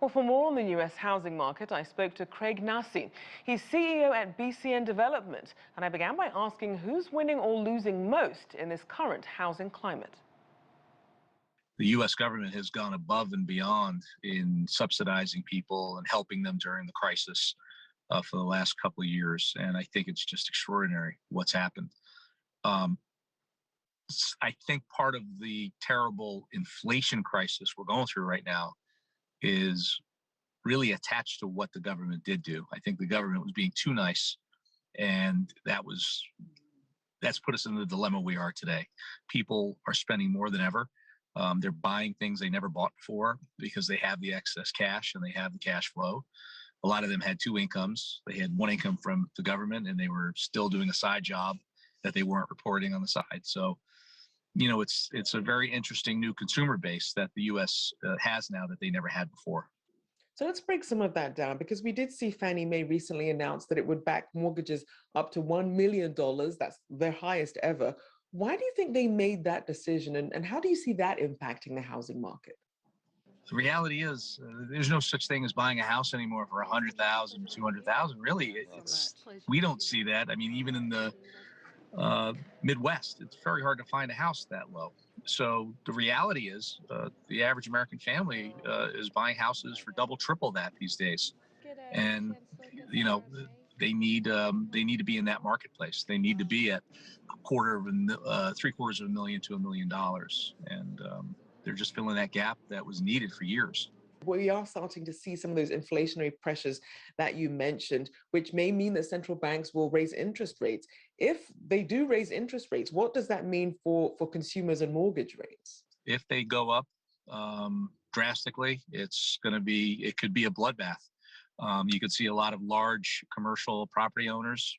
Well, for more on the U.S. housing market, I spoke to Craig Nassi. He's CEO at BCN Development, and I began by asking who's winning or losing most in this current housing climate. The U.S. government has gone above and beyond in subsidizing people and helping them during the crisis for the last couple of years, and I think it's just extraordinary what's happened. I think part of the terrible inflation crisis we're going through right now is really attached to what the government did do. I think the government was being too nice, and that's put us in the dilemma we are today. People are spending more than ever. They're buying things they never bought before because they have the excess cash and they have the cash flow. A lot of them had two incomes. They had one income from the government, and they were still doing a side job that they weren't reporting on the side. So, it's a very interesting new consumer base that the U.S. has now that they never had before. So let's break some of that down, because we did see Fannie Mae recently announce that it would back mortgages up to $1 million. That's their highest ever. Why do you think they made that decision, and how do you see that impacting the housing market? The reality is there's no such thing as buying a house anymore for $100,000 or $200,000. Really, we don't see that. I mean, even in the Midwest, it's very hard to find a house that low. So the reality is the average American family is buying houses for double, triple that these days. And, they need to be in that marketplace. They need to be at $750,000 to $1 million. And they're just filling that gap that was needed for years. We are starting to see some of those inflationary pressures that you mentioned, which may mean that central banks will raise interest rates. If they do raise interest rates, what does that mean for consumers and mortgage rates? If they go up drastically, it could be a bloodbath. You could see a lot of large commercial property owners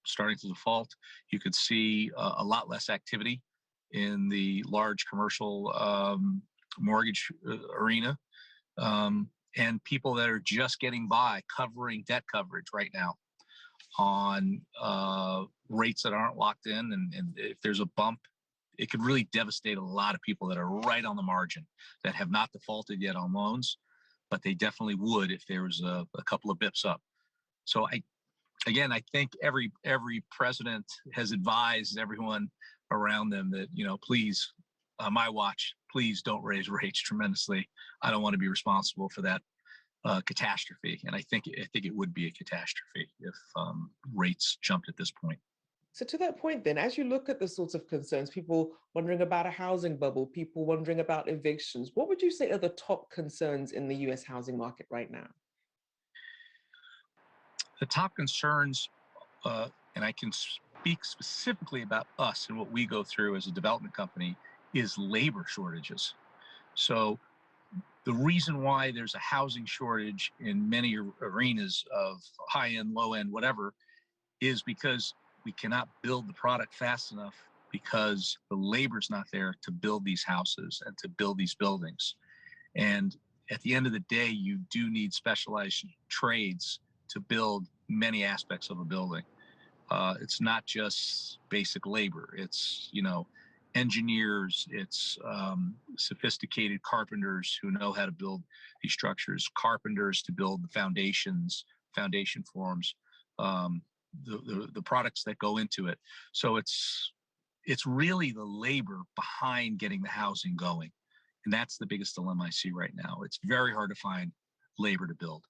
starting to default. You could see a lot less activity in the large commercial mortgage arena. And people that are just getting by covering debt coverage right now on rates that aren't locked in. And if there's a bump, it could really devastate a lot of people that are right on the margin that have not defaulted yet on loans, but they definitely would if there was a couple of bips up. So I think every president has advised everyone around them that, please, on my watch, please don't raise rates tremendously. I don't want to be responsible for that catastrophe. And I think it would be a catastrophe if rates jumped at this point. So to that point then, as you look at the sorts of concerns, people wondering about a housing bubble, people wondering about evictions, what would you say are the top concerns in the US housing market right now? The top concerns, and I can speak specifically about us and what we go through as a development company, is labor shortages. So the reason why there's a housing shortage in many arenas of high end, low end, whatever, is because we cannot build the product fast enough because the labor's not there to build these houses and to build these buildings. And at the end of the day, you do need specialized trades to build many aspects of a building. It's not just basic labor. It's, engineers, it's sophisticated carpenters who know how to build these structures, carpenters to build the foundations, foundation forms, the products that go into it. So it's really the labor behind getting the housing going. And that's the biggest dilemma I see right now. It's very hard to find labor to build.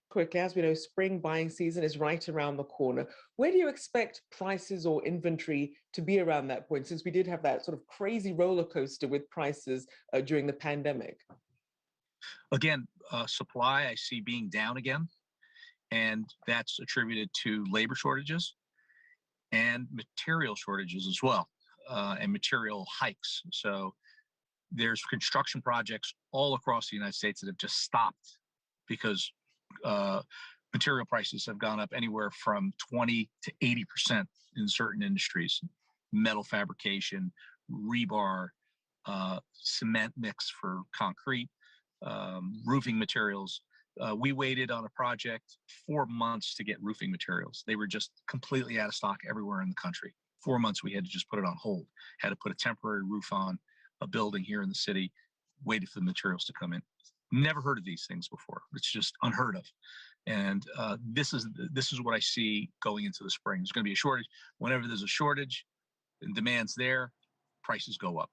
Quick, as we know, spring buying season is right around the corner. Where do you expect prices or inventory to be around that point, since we did have that sort of crazy roller coaster with prices during the pandemic? Again, supply I see being down again, and that's attributed to labor shortages and material shortages as well, and material hikes. So there's construction projects all across the United States that have just stopped because material prices have gone up anywhere from 20 to 80% in certain industries. Metal fabrication, rebar, cement mix for concrete, roofing materials. We waited on a project 4 months to get roofing materials. They were just completely out of stock everywhere in the country. 4 months we had to just put it on hold, had to put a temporary roof on a building here in the city, waited for the materials to come in. Never heard of these things before. It's just unheard of. And this is what I see going into the spring. There's going to be a shortage. Whenever there's a shortage and demand's there, prices go up.